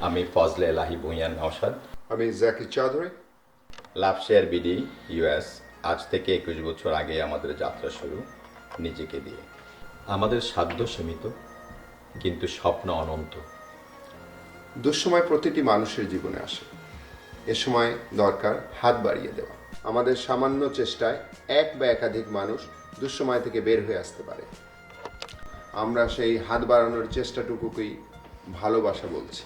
আমি ফজলে এলাহি ভুঁইয়া নওশাদ। আমি জাকি চৌধুরী। লাভ share BD US আজ থেকে 21 বছর আগে আমাদের যাত্রা শুরু নিজেকে দিয়ে। আমাদের সাধ্য সীমিত, কিন্তু স্বপ্ন অনন্ত। দুঃসময় প্রতিটি মানুষের জীবনে আসে, এ সময় দরকার হাত বাড়িয়ে দেওয়া। আমাদের সামান্য চেষ্টায় এক বা একাধিক মানুষ দুঃসময় থেকে বের হয়ে আসতে পারে। আমরা সেই হাত বাড়ানোর চেষ্টাটুকুকেই ভালোবাসা বলছি।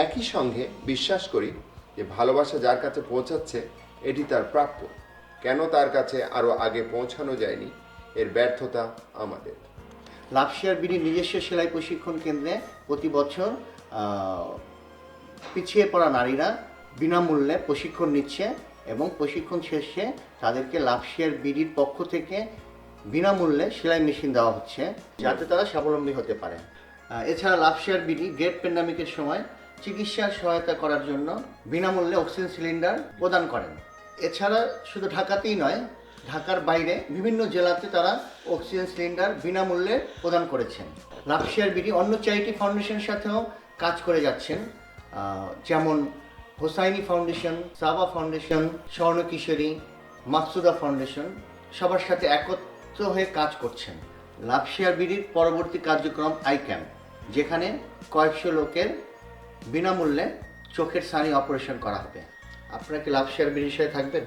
একই সঙ্গে বিশ্বাস করি যে ভালোবাসা যার কাছে পৌঁছাচ্ছে এটি তার প্রাপ্য। কেন তার কাছে আরও আগে পৌঁছানো যায়নি, এর ব্যর্থতা আমাদের। লাভ শেয়ার বিডির নিজস্ব সেলাই প্রশিক্ষণ কেন্দ্রে প্রতি বছর পিছিয়ে পড়া নারীরা বিনামূল্যে প্রশিক্ষণ নিচ্ছে এবং প্রশিক্ষণ শেষে তাদেরকে লাভ শেয়ার বিডির পক্ষ থেকে বিনামূল্যে সেলাই মেশিন দেওয়া হচ্ছে যাতে তারা স্বাবলম্বী হতে পারে। এছাড়া লাভ শেয়ার বিডি গ্রেট প্যান্ডামিকের সময় চিকিৎসার সহায়তা করার জন্য বিনামূল্যে অক্সিজেন সিলিন্ডার প্রদান করেন। এছাড়া শুধু ঢাকাতেই নয়, ঢাকার বাইরে বিভিন্ন জেলাতে তারা অক্সিজেন সিলিন্ডার বিনামূল্যে প্রদান করেছেন। লাভ শেয়ার বিডি অন্য চ্যারিটি ফাউন্ডেশনের সাথেও কাজ করে যাচ্ছেন, যেমন হোসাইনি ফাউন্ডেশন, সাবা ফাউন্ডেশন, স্বর্ণ কিশোরী, মাকসুদা ফাউন্ডেশন সবার সাথে একত্র হয়ে কাজ করছেন। লাভ শেয়ার বিডির পরবর্তী কার্যক্রম আই ক্যাম্প, যেখানে কয়েকশো লোকের বিনামূল্যে চোখের ছানি অপারেশন করা হবে। আপনারা কি লাভ শেয়ার বিডির সাথে থাকবেন?